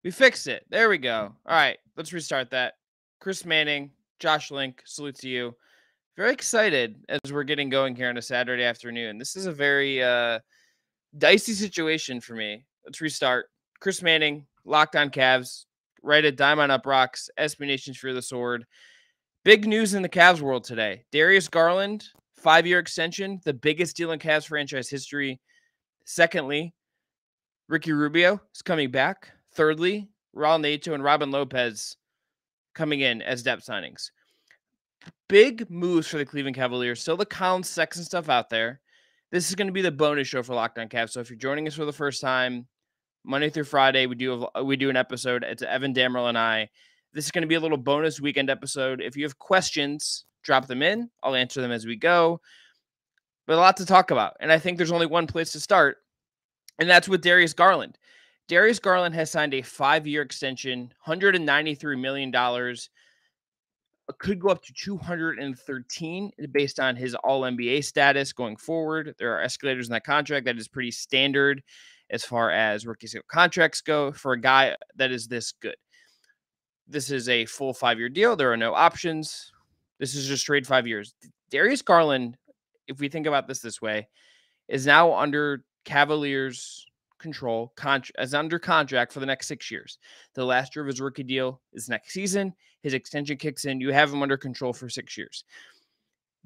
We fixed it. There we go. All right, let's restart that. Chris Manning, Josh Link, salute to you. Very excited as we're getting going here on a Saturday afternoon. This is a very dicey situation for me. Let's restart. Chris Manning, Locked On Cavs, right at Dime on UPROXX, SB Nation's Fear the Sword. Big news in the Cavs world today. Darius Garland, 5-year extension, the biggest deal in Cavs franchise history. Secondly, Ricky Rubio is coming back. Thirdly, Raul Neto and Robin Lopez coming in as depth signings. Big moves for the Cleveland Cavaliers. Still the Collin Sexton stuff out there. This is going to be the bonus show for Locked On Cavs. So if you're joining us for the first time, Monday through Friday, we do an episode. It's Evan Damrell and I. This is going to be a little bonus weekend episode. If you have questions, drop them in. I'll answer them as we go. But a lot to talk about. And I think there's only one place to start, and that's with Darius Garland. Darius Garland has signed a 5-year extension, $193 million. Could go up to 213 based on his All-NBA status going forward. There are escalators in that contract. That is pretty standard as far as rookie contracts go for a guy that is this good. This is a full 5-year deal. There are no options. This is just straight 5 years. Darius Garland, if we think about this way, is now under Cavaliers control, as under contract for the next 6 years. The last year of his rookie deal is next season. His extension kicks in. You have him under control for 6 years.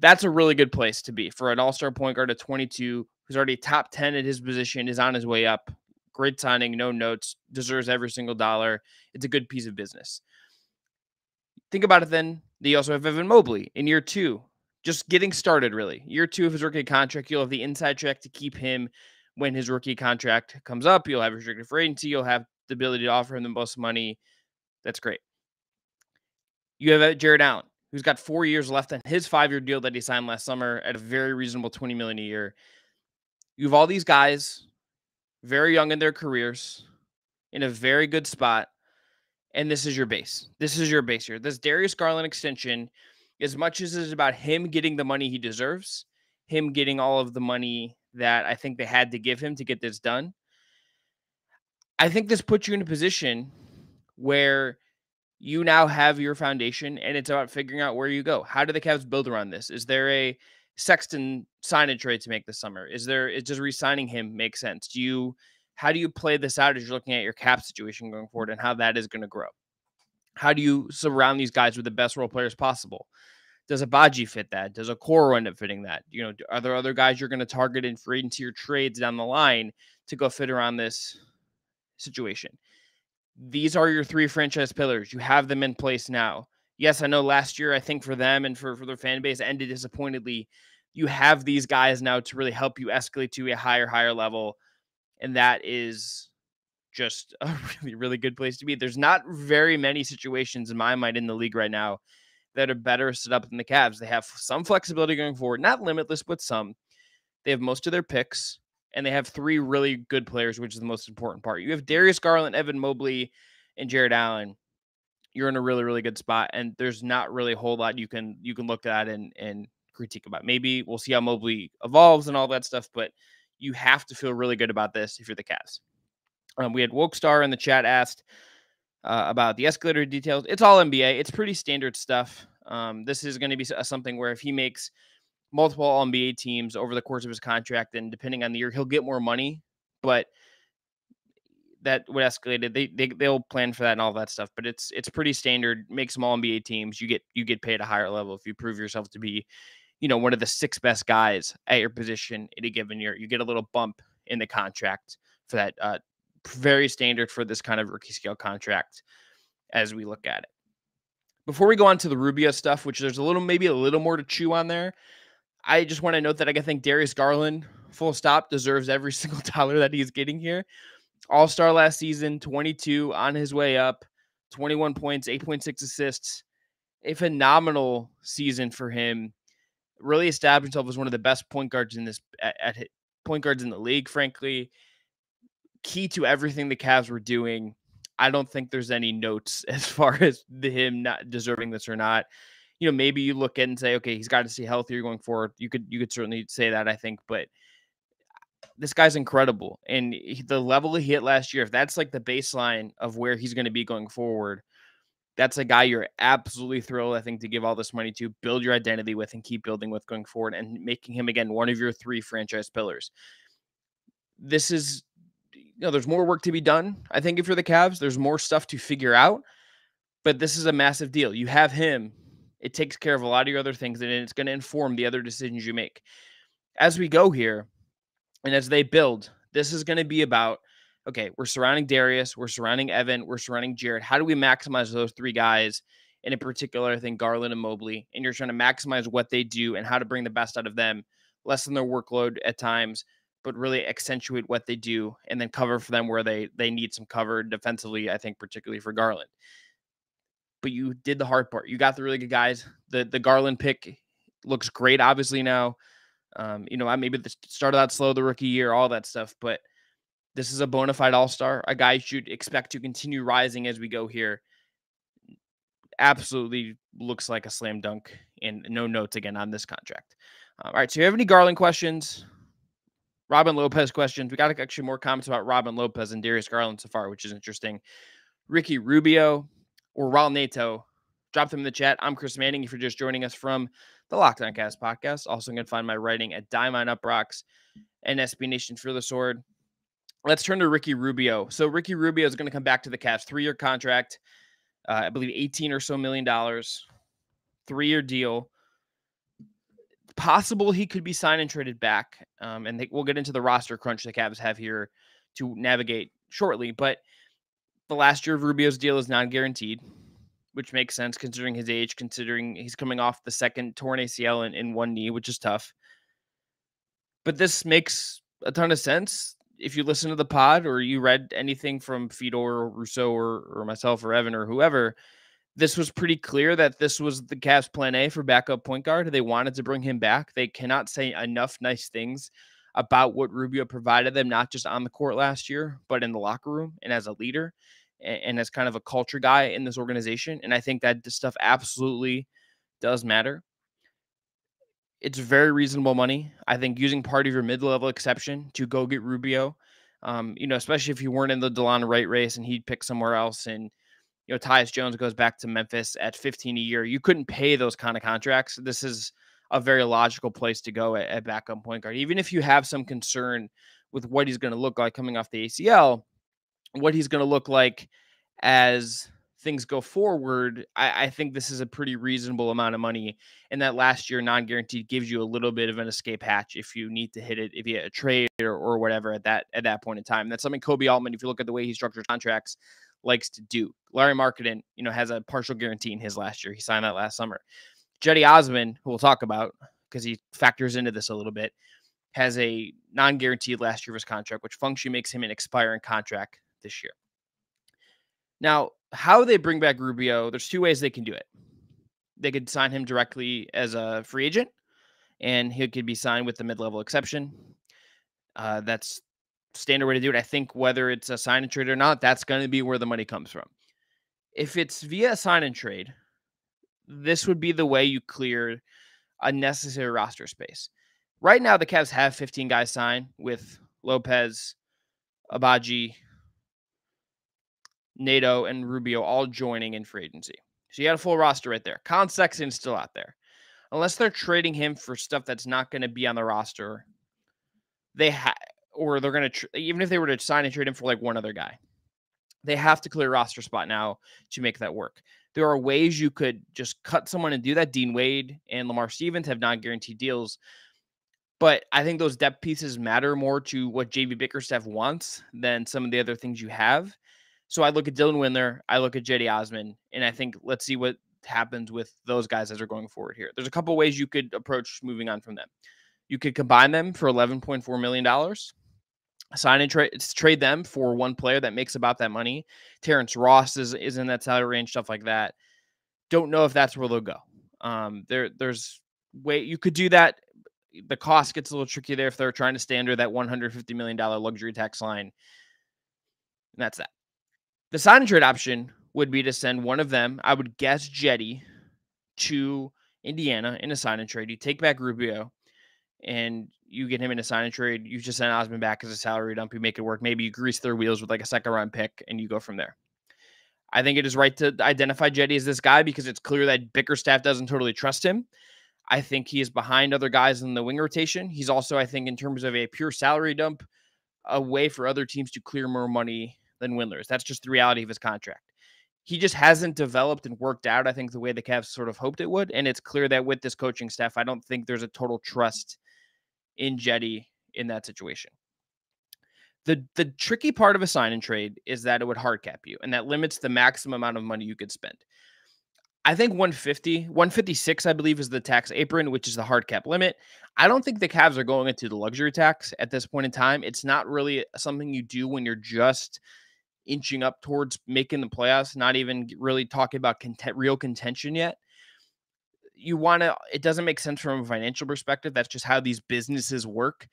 That's a really good place to be for an all-star point guard at 22, who's already top 10 at his position, is on his way up. Great signing, no notes, deserves every single dollar. It's a good piece of business. Think about it then. You also have Evan Mobley in year 2. Just getting started, really. Year 2 of his rookie contract, you'll have the inside track to keep him when his rookie contract comes up. You'll have restricted free agency. You'll have the ability to offer him the most money. That's great. You have Jared Allen, who's got 4 years left on his 5-year deal that he signed last summer at a very reasonable $20 million a year. You have all these guys very young in their careers in a very good spot, and this is your base. This is your base here. This Darius Garland extension, as much as it's about him getting the money he deserves, him getting all of the money that I think they had to give him to get this done, I think this puts you in a position where you now have your foundation, and it's about figuring out where you go. How do the Cavs build around this? Is there a Sexton sign and trade to make this summer? Is just re-signing him make sense? How do you play this out as you're looking at your cap situation going forward and how that is going to grow? How do you surround these guys with the best role players possible? Does a Baji fit that? Does a Koro end up fitting that? Are there other guys you're going to target in free agency or trades down the line to go fit around this situation? These are your 3 franchise pillars. You have them in place now. Yes, I know last year, I think for them and for their fan base ended disappointedly. You have these guys now to really help you escalate to a higher level. And that is just a really, really good place to be. There's not very many situations in my mind in the league right now that are better set up than the Cavs. They have some flexibility going forward, not limitless, but some. They have most of their picks, and they have 3 really good players, which is the most important part. You have Darius Garland, Evan Mobley, and Jared Allen. You're in a really, really good spot, and there's not really a whole lot you can look at and critique about. Maybe we'll see how Mobley evolves and all that stuff, but you have to feel really good about this if you're the Cavs. We had Wokestar in the chat asked about the escalator details. It's all NBA. It's pretty standard stuff. This is going to be something where if he makes multiple All-NBA teams over the course of his contract, and depending on the year, he'll get more money, but that would escalate it. They'll plan for that and all that stuff, but it's pretty standard. Make some All-NBA teams. You get paid a higher level if you prove yourself to be, one of the 6 best guys at your position in a given year. You get a little bump in the contract for that. Very standard for this kind of rookie scale contract as we look at it. Before we go on to the Rubio stuff, which there's maybe a little more to chew on there, I just want to note that I think Darius Garland, full stop, deserves every single dollar that he's getting here. All-star last season, 22, on his way up, 21 points, 8.6 assists. A phenomenal season for him. Really established himself as one of the best point guards in the league, frankly. Key to everything the Cavs were doing. I don't think there's any notes as far as him not deserving this or not. Maybe you look at and say, okay, he's got to stay healthier going forward. You could certainly say that, I think, but This guy's incredible. And the level he hit last year, if that's like the baseline of where he's going to be going forward, that's a guy you're absolutely thrilled, I think, to give all this money to, build your identity with, and keep building with going forward, and making him, again, one of your 3 franchise pillars. This is, there's more work to be done, I think, if you're the Cavs. There's more stuff to figure out, but this is a massive deal. You have him. It takes care of a lot of your other things, and it's going to inform the other decisions you make. As we go here, and as they build, this is going to be about, okay, we're surrounding Darius, we're surrounding Evan, we're surrounding Jared. How do we maximize those 3 guys? And in particular, I think Garland and Mobley. And you're trying to maximize what they do and how to bring the best out of them, lessen their workload at times, but really accentuate what they do, and then cover for them where they need some cover defensively, I think, particularly for Garland. But you did the hard part. You got the really good guys. The Garland pick looks great, obviously, now. Maybe it started out slow the rookie year, all that stuff, but this is a bona fide all-star, a guy you should expect to continue rising as we go here. Absolutely looks like a slam dunk, and no notes again on this contract. All right, so you have any Garland questions? Robin Lopez questions? We got actually more comments about Robin Lopez and Darius Garland so far, which is interesting. Ricky Rubio or Raul Neto, drop them in the chat. I'm Chris Manning. If you're just joining us from the Locked On Cavs podcast, also going to find my writing at Diamond UPROXX and SB Nation Fear the Sword. Let's turn to Ricky Rubio. So Ricky Rubio is going to come back to the Cavs, 3-year contract, I believe $18 or so million, 3-year deal. Possible he could be signed and traded back, and we'll get into the roster crunch the Cavs have here to navigate shortly. But the last year of Rubio's deal is non-guaranteed, which makes sense considering his age, considering he's coming off the second torn ACL in one knee, which is tough. But this makes a ton of sense. If you listen to the pod or you read anything from Fedor or Rousseau or myself or Evan or whoever, this was pretty clear that this was the Cavs' plan A for backup point guard. They wanted to bring him back. They cannot say enough nice things about what Rubio provided them, not just on the court last year, but in the locker room and as a leader and as kind of a culture guy in this organization. And I think that this stuff absolutely does matter. It's very reasonable money. I think using part of your mid-level exception to go get Rubio, especially if you weren't in the DeLon Wright race and he'd pick somewhere else, and Tyus Jones goes back to Memphis at $15 a year. You couldn't pay those kind of contracts. This is a very logical place to go at backup point guard. Even if you have some concern with what he's going to look like coming off the ACL, what he's going to look like as things go forward, I think this is a pretty reasonable amount of money. And that last year non-guaranteed gives you a little bit of an escape hatch if you need to hit it, if you get a trade or whatever at that point in time. That's something Kobe Altman, if you look at the way he structures contracts, likes to do. Larry Marketing, has a partial guarantee in his last year. He signed that last summer. Cedi Osman, who we'll talk about because he factors into this a little bit, has a non-guaranteed last year of his contract, which functionally makes him an expiring contract this year. Now, how they bring back Rubio, there's 2 ways they can do it. They could sign him directly as a free agent, and he could be signed with the mid-level exception. That's standard way to do it. I think whether it's a sign and trade or not, that's going to be where the money comes from. If it's via sign and trade, this would be the way you clear unnecessary roster space. Right now, the Cavs have 15 guys signed with Lopez, Abaji, Neto, and Rubio all joining in free agency. So you got a full roster right there. Collin Sexton is still out there. Unless they're trading him for stuff that's not going to be on the roster, or they're going to, even if they were to sign and trade him for like one other guy, they have to clear a roster spot now to make that work. There are ways you could just cut someone and do that. Dean Wade and Lamar Stevens have non-guaranteed deals. But I think those depth pieces matter more to what JV Bickerstaff wants than some of the other things you have. So I look at Dylan Windler, I look at Cedi Osman, and I think let's see what happens with those guys as they're going forward here. There's a couple ways you could approach moving on from them. You could combine them for $11.4 million, sign and trade them for one player that makes about that money. Terrence Ross is in that salary range, stuff like that. Don't know if that's where they'll go. There's way you could do that. The cost gets a little tricky there if they're trying to stay under that $150 million luxury tax line. And that's that. The sign and trade option would be to send one of them, I would guess Jetty, to Indiana in a sign and trade. You take back Rubio, and You get him in a sign and trade. You just send Osman back as a salary dump. You make it work. Maybe you grease their wheels with like a second round pick and you go from there. I think it is right to identify Jetty as this guy because it's clear that Bickerstaff doesn't totally trust him. I think he is behind other guys in the wing rotation. He's also, I think, in terms of a pure salary dump, a way for other teams to clear more money than Windler's. That's just the reality of his contract. He just hasn't developed and worked out, I think, the way the Cavs sort of hoped it would. And it's clear that with this coaching staff, I don't think there's a total trust in Jetty in that situation. The tricky part of a sign and trade is that it would hard cap you, and that limits the maximum amount of money you could spend. I think 156, I believe, is the tax apron, which is the hard cap limit. I don't think the Cavs are going into the luxury tax at this point in time. It's not really something you do when you're just inching up towards making the playoffs, not even really talking about real contention yet. It doesn't make sense from a financial perspective. That's just how these businesses work.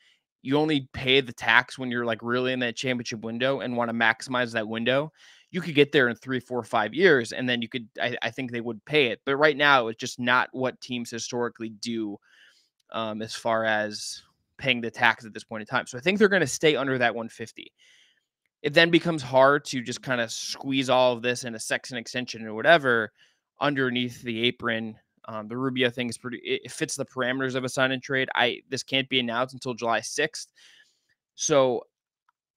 You only pay the tax when you're like really in that championship window and want to maximize that window. You could get there in 3, 4, 5 years, and then I think they would pay it. But right now, it's just not what teams historically do as far as paying the tax at this point in time. So I think they're going to stay under that 150. It then becomes hard to just kind of squeeze all of this in a Sexton extension or whatever underneath the apron. The Rubio thing is it fits the parameters of a sign and trade. This can't be announced until July 6th. So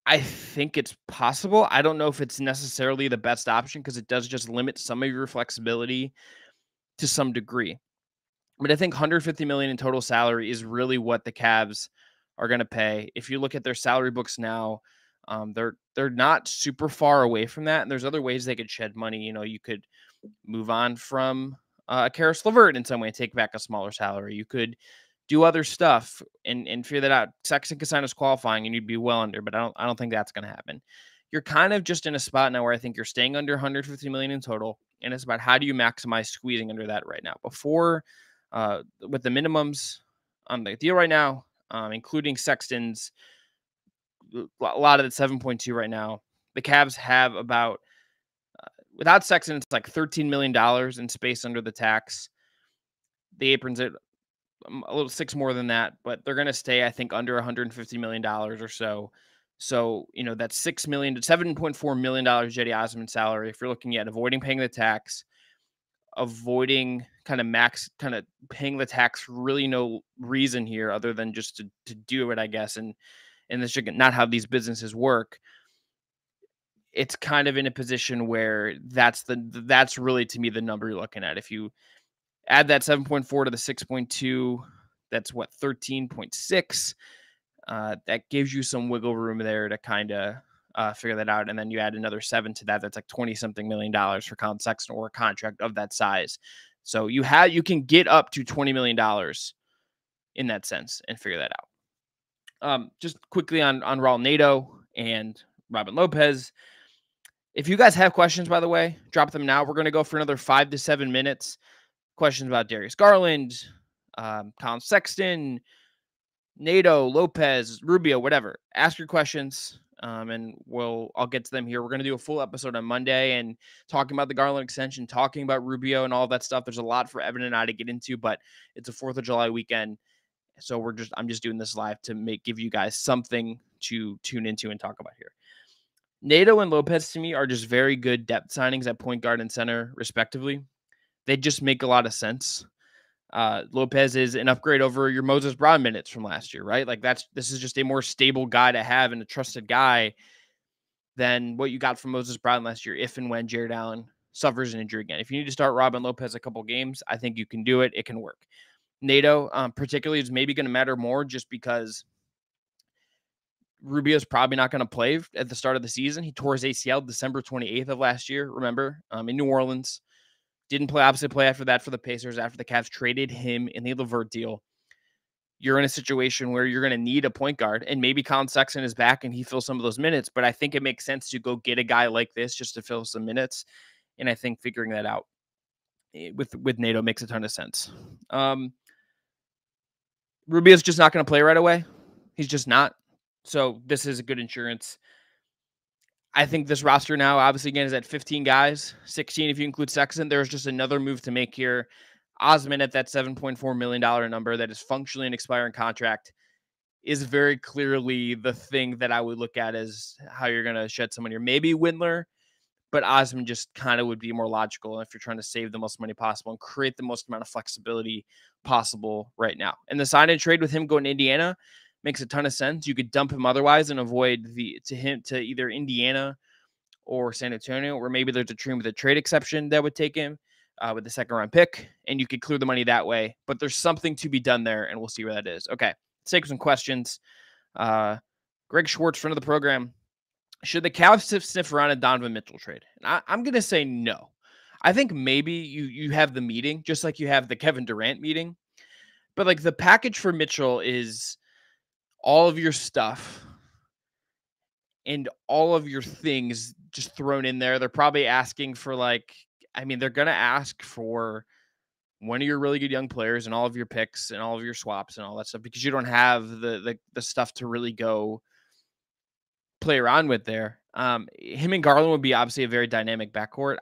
I think it's possible. I don't know if it's necessarily the best option because it does just limit some of your flexibility to some degree. But I think $150 million in total salary is really what the Cavs are going to pay. If you look at their salary books now, they're not super far away from that. And there's other ways they could shed money. You could move on from Karis LeVert in some way and take back a smaller salary. You could do other stuff and figure that out. Sexton could sign as qualifying and you'd be well under, but I don't think that's going to happen. You're kind of just in a spot now where I think you're staying under $150 million in total. And it's about how do you maximize squeezing under that right now before with the minimums on the deal right now, including Sexton's a lot of the 7.2 right now. The Cavs have about without Sexton, it's like $13 million in space under the tax. The aprons at a little 6 more than that, but they're going to stay, I think, under $150 million or so. So, that's $6 million to $7.4 million Jetty Osman salary. If you're looking at avoiding paying the tax, avoiding kind of paying the tax for really no reason here other than just to do it, I guess. And this should not how these businesses work. It's kind of in a position where that's really, to me, the number you're looking at. If you add that 7.4 to the 6.2, that's what, 13.6. That gives you some wiggle room there to kind of figure that out. And then you add another 7 to that. That's like 20 something million dollars for Collin Sexton or a contract of that size. So you can get up to $20 million in that sense and figure that out. Just quickly on Raul Neto and Robin Lopez. If you guys have questions, by the way, drop them now. We're going to go for another 5 to 7 minutes. Questions about Darius Garland, Collin Sexton, Neto, Lopez, Rubio, whatever. Ask your questions, and I'll get to them here. We're going to do a full episode on Monday and talking about the Garland extension, talking about Rubio and all that stuff. There's a lot for Evan and I to get into, but it's a 4th of July weekend. So I'm just doing this live to give you guys something to tune into and talk about here. Neto and Lopez, to me, are just very good depth signings at point guard and center, respectively. They just make a lot of sense. Lopez is an upgrade over your Moses Brown minutes from last year, right? Like this is just a more stable guy to have and a trusted guy than what you got from Moses Brown last year, if and when Jared Allen suffers an injury again. If you need to start Robin Lopez a couple games, I think you can do it. It can work. Neto, particularly, is maybe going to matter more just because Rubio's probably not going to play at the start of the season. He tore his ACL December 28th of last year, remember, in New Orleans. Didn't play after that for the Pacers after the Cavs traded him in the LeVert deal. You're in a situation where you're going to need a point guard, and maybe Collin Sexton is back and he fills some of those minutes, but I think it makes sense to go get a guy like this just to fill some minutes, and I think figuring that out with Neto makes a ton of sense. Rubio's just not going to play right away. He's just not. So this is a good insurance. I think this roster now, obviously, again, is at 15 guys, 16 if you include Sexton. There's just another move to make here. Osman at that $7.4 million number that is functionally an expiring contract. is very clearly the thing that I would look at as how you're going to shed some money. Or maybe Windler, but Osman just kind of would be more logical if you're trying to save the most money possible and create the most amount of flexibility possible right now. And the sign and trade with him going to Indiana makes a ton of sense. You could dump him otherwise and avoid to either Indiana or San Antonio, or maybe there's a team with a trade exception that would take him with the second round pick, and you could clear the money that way. But there's something to be done there, and we'll see where that is. Okay, let's take some questions. Greg Schwartz, friend of the program. Should the Cavs sniff around a Donovan Mitchell trade? And I'm going to say no. I think maybe you have the meeting, just like you have the Kevin Durant meeting. But like the package for Mitchell is all of your stuff and all of your things just thrown in there. They're probably asking for they're going to ask for one of your really good young players and all of your picks and all of your swaps and all that stuff because you don't have the stuff to really go play around with there. Him and Garland would be obviously a very dynamic backcourt.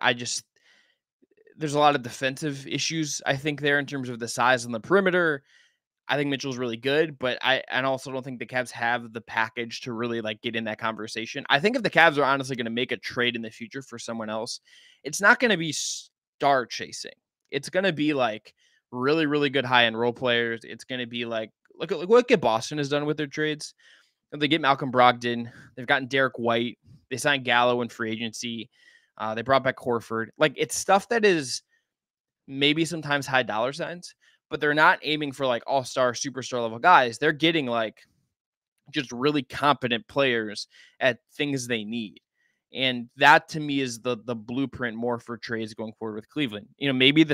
There's a lot of defensive issues, I think, there in terms of the size on the perimeter. I think Mitchell's really good, but I also don't think the Cavs have the package to really like get in that conversation. I think if the Cavs are honestly going to make a trade in the future for someone else, it's not going to be star chasing. It's going to be like really, really good high-end role players. It's going to be like, look what Boston has done with their trades. They get Malcolm Brogdon. They've gotten Derek White. They signed Gallo in free agency. They brought back Horford. Like, it's stuff that is maybe sometimes high dollar signs, but they're not aiming for like all-star, superstar level guys. They're getting like just really competent players at things they need. And that to me is the blueprint more for trades going forward with Cleveland. Maybe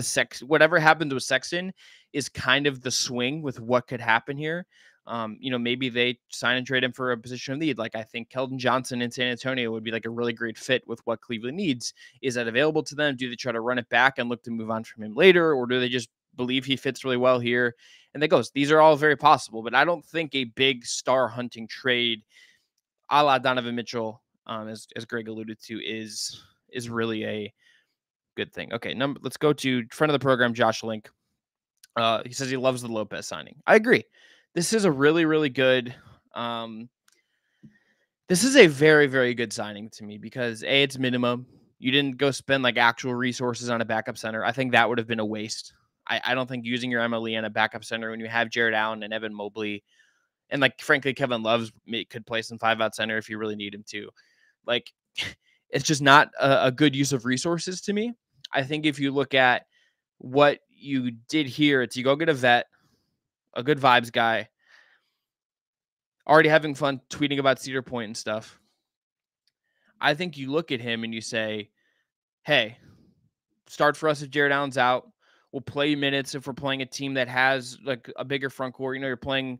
whatever happened with Sexton is kind of the swing with what could happen here. Maybe they sign and trade him for a position of need. Like I think Keldon Johnson in San Antonio would be like a really great fit with what Cleveland needs. Is that available to them? Do they try to run it back and look to move on from him later? Or do they just believe he fits really well here? And that goes. These are all very possible, but I don't think a big star hunting trade a la Donovan Mitchell, as Greg alluded to, is really a good thing. Okay, let's go to friend of the program, Josh Link. He says he loves the Lopez signing. I agree. This is a really, really good. This is a very, very good signing to me because A, it's minimum. You didn't go spend like actual resources on a backup center. I think that would have been a waste. I don't think using your MLE on a backup center when you have Jared Allen and Evan Mobley, and like frankly, Kevin Love could play some 5-out center if you really need him to. Like, it's just not a good use of resources to me. I think if you look at what you did here, it's you go get a vet, a good vibes guy, already having fun tweeting about Cedar Point and stuff. I think you look at him and you say, hey, start for us if Jared Allen's out. We'll play minutes if we're playing a team that has like a bigger front court. You're playing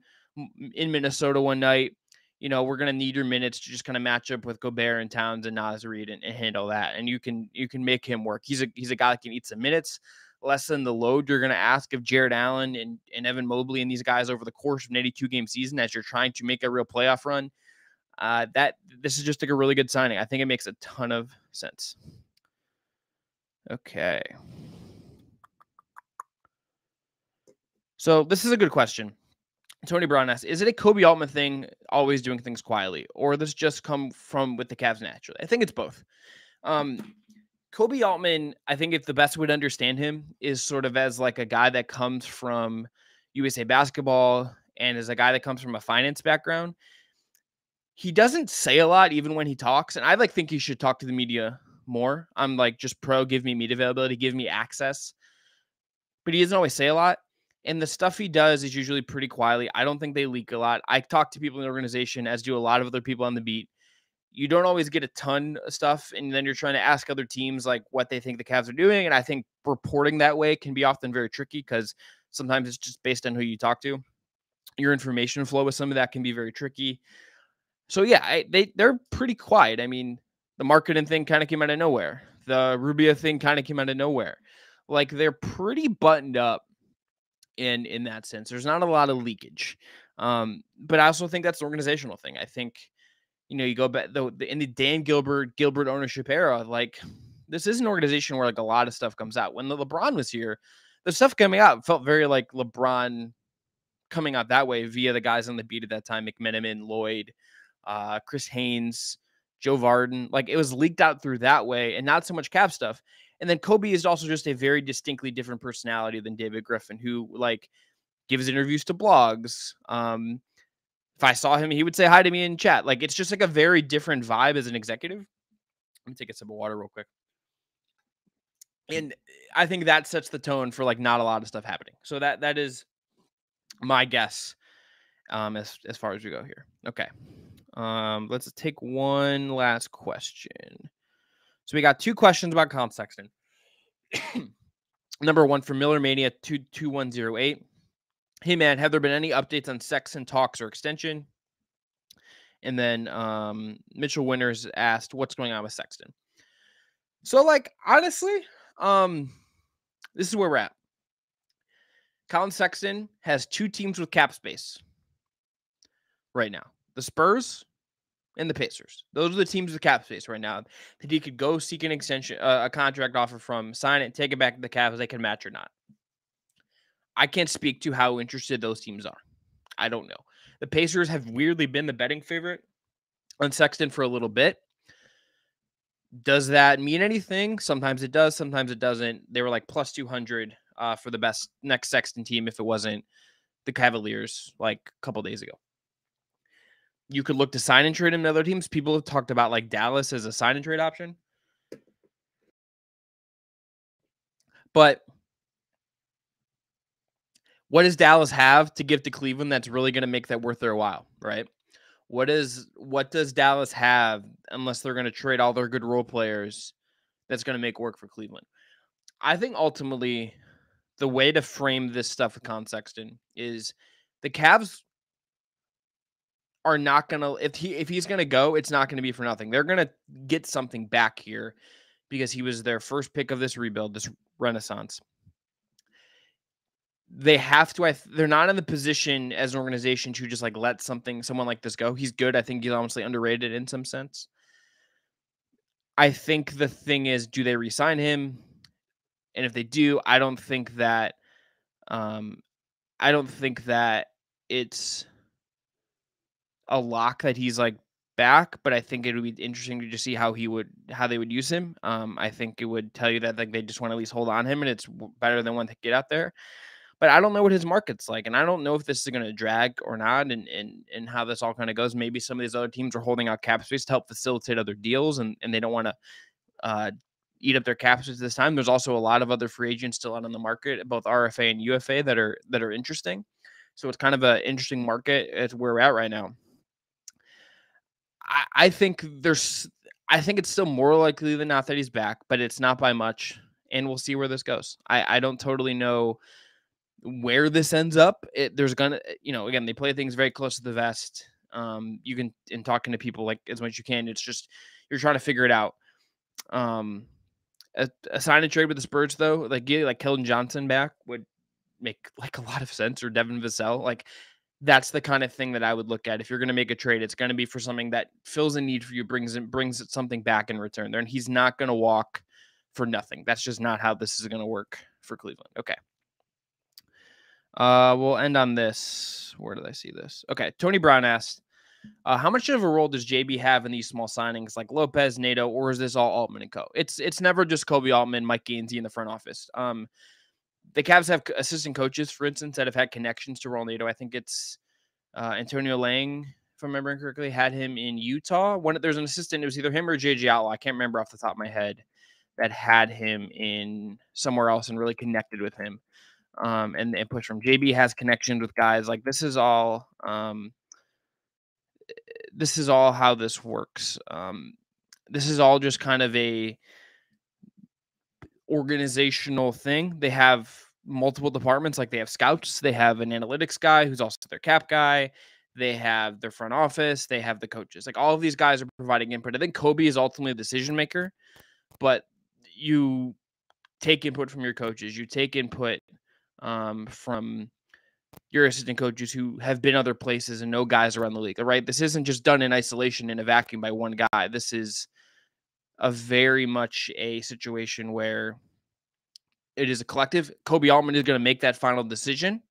in Minnesota one night. We're going to need your minutes to just kind of match up with Gobert and Towns and Naz Reid and handle that. And you can make him work. He's a guy that can eat some minutes, lessen the load you're going to ask of Jared Allen and Evan Mobley and these guys over the course of an 82-game season as you're trying to make a real playoff run. This is just like a really good signing. I think it makes a ton of sense. Okay. So this is a good question. Tony Brown asks, is it a Kobe Altman thing, always doing things quietly, or does this just come from with the Cavs naturally? I think it's both. Kobe Altman, I think if the best way to understand him is sort of as like a guy that comes from USA Basketball and is a guy that comes from a finance background. He doesn't say a lot even when he talks, and I think he should talk to the media more. I'm like just pro, give me media availability, give me access. But he doesn't always say a lot. And the stuff he does is usually pretty quietly. I don't think they leak a lot. I talk to people in the organization, as do a lot of other people on the beat. You don't always get a ton of stuff, and then you're trying to ask other teams like what they think the Cavs are doing. And I think reporting that way can be often very tricky because sometimes it's just based on who you talk to. Your information flow with some of that can be very tricky. So yeah, they're pretty quiet. I mean, the marketing thing kind of came out of nowhere. The Rubio thing kind of came out of nowhere. Like they're pretty buttoned up in that sense. There's not a lot of leakage. But I also think that's an organizational thing. I think, you go back in the Dan Gilbert ownership era, like this is an organization where like a lot of stuff comes out. When the LeBron was here, the stuff coming out felt very like LeBron coming out that way via the guys on the beat at that time, McMenamin, Lloyd, Chris Haynes, Joe Varden. Like, it was leaked out through that way and not so much Cavs stuff. And then Kobe is also just a very distinctly different personality than David Griffin, who like gives interviews to blogs. If I saw him, he would say hi to me in chat. Like, it's just like a very different vibe as an executive. Let me take a sip of water real quick. And I think that sets the tone for like not a lot of stuff happening. So that is my guess as far as we go here. Okay. Let's take one last question. So we got 2 questions about Collin Sexton. Number 1 from Miller Mania 22108. Hey man, have there been any updates on Sexton talks or extension? And then Mitchell Winters asked, what's going on with Sexton? So, like, honestly, this is where we're at. Collin Sexton has 2 teams with cap space right now. The Spurs and the Pacers. Those are the teams with cap space right now that he could go seek an extension, a contract offer from, sign it, take it back to the Cavs. They can match or not. I can't speak to how interested those teams are. I don't know. The Pacers have weirdly been the betting favorite on Sexton for a little bit. Does that mean anything? Sometimes it does. Sometimes it doesn't. They were like plus 200 for the best next Sexton team if it wasn't the Cavaliers like a couple days ago. You could look to sign and trade him to other teams. People have talked about like Dallas as a sign and trade option. But what does Dallas have to give to Cleveland that's really going to make that worth their while, right? What does Dallas have unless they're going to trade all their good role players that's going to make work for Cleveland? I think ultimately the way to frame this stuff with Collin Sexton is the Cavs are not going to, if he's going to go, it's not going to be for nothing. They're going to get something back here because he was their first pick of this rebuild, this renaissance. They have to, they're not in the position as an organization to just like let someone like this go. He's good. I think he's honestly underrated in some sense. I think the thing is, do they re-sign him? And if they do, I don't think that it's a lock that he's like back, but I think it would be interesting to just see how they would use him. I think it would tell you that like they just want to at least hold on him, and it's better than one to get out there. But I don't know what his market's like, and I don't know if this is going to drag or not, and how this all kind of goes. Maybe some of these other teams are holding out cap space to help facilitate other deals, and they don't want to eat up their cap space this time. There's also a lot of other free agents still out on the market, both RFA and UFA, that are interesting. So it's kind of an interesting market as where we're at right now. I think it's still more likely than not that he's back, but it's not by much, and we'll see where this goes. I don't totally know where this ends up. There's gonna, again, they play things very close to the vest. You can, in talking to people like as much as you can, it's just you're trying to figure it out. A sign and trade with the Spurs though, like getting like Keldon Johnson back would make like a lot of sense, or Devin Vassell. Like that's the kind of thing that I would look at if you're going to make a trade. It's going to be for something that fills a need for you, brings something back in return there, and he's not going to walk for nothing. That's just not how this is going to work for Cleveland. Okay. We'll end on this. Where did I see this? Okay. Tony Brown asked, how much of a role does JB have in these small signings like Lopez, Neto, or is this all Altman and co? It's never just Kobe Altman, Mike Gainsey in the front office. The Cavs have assistant coaches, for instance, that have had connections to Raul Neto. I think it's Antonio Lang, if I'm remembering correctly, had him in Utah. There's an assistant, it was either him or JJ Outlaw, I can't remember off the top of my head, that had him in somewhere else and really connected with him. And pushed from. JB has connections with guys. Like this is all how this works. This is all just kind of a organizational thing. They have multiple departments. Like they have scouts, they have an analytics guy who's also their cap guy, they have their front office, they have the coaches. Like all of these guys are providing input. I think Kobe is ultimately a decision maker, but you take input from your coaches, you take input from your assistant coaches who have been other places and know guys around the league, right? This isn't just done in isolation in a vacuum by one guy. This is a very much a situation where it is a collective. Kobe Altman is going to make that final decision,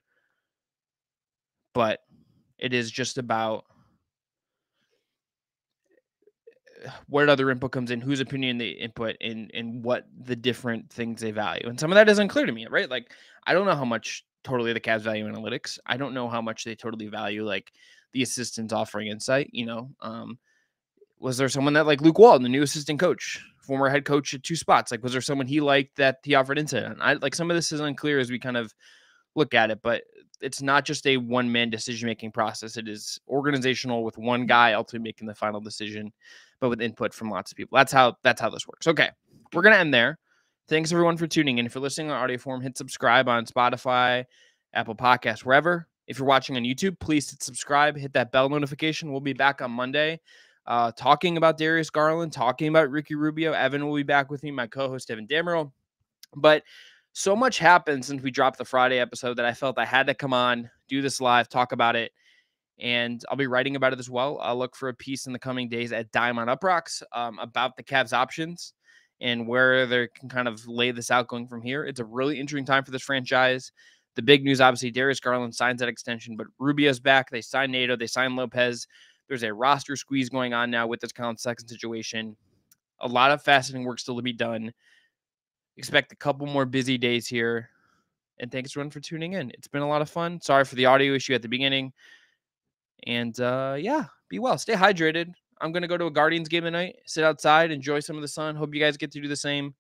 but it is just about what other input comes in, whose opinion they input, and what the different things they value. And some of that isn't clear to me, right? Like, I don't know how much totally the Cavs value analytics. I don't know how much they totally value like the assistants offering insight. Was there someone that like Luke Walton, the new assistant coach, former head coach at 2 spots? Like, was there someone he liked that he offered insight on? I like some of this is unclear as we kind of look at it, but it's not just a one-man decision-making process. It is organizational with one guy ultimately making the final decision, but with input from lots of people. That's how this works. Okay, we're going to end there. Thanks, everyone, for tuning in. If you're listening on audio form, hit subscribe on Spotify, Apple Podcasts, wherever. If you're watching on YouTube, please hit subscribe, hit that bell notification. We'll be back on Monday talking about Darius Garland, talking about Ricky Rubio. Evan will be back with me, my co-host, Evan Damero. But so much happened since we dropped the Friday episode that I felt I had to come on, do this live, talk about it. And I'll be writing about it as well. I'll look for a piece in the coming days at Dime on UPROXX about the Cavs options and where they can kind of lay this out going from here. It's a really interesting time for this franchise. The big news, obviously, Darius Garland signs that extension, but Rubio's back. They signed Neto. They signed Lopez. There's a roster squeeze going on now with this Collin Sexton situation. A lot of fascinating work still to be done. Expect a couple more busy days here. And thanks everyone for tuning in. It's been a lot of fun. Sorry for the audio issue at the beginning. And yeah, be well. Stay hydrated. I'm going to go to a Guardians game tonight, sit outside, enjoy some of the sun. Hope you guys get to do the same.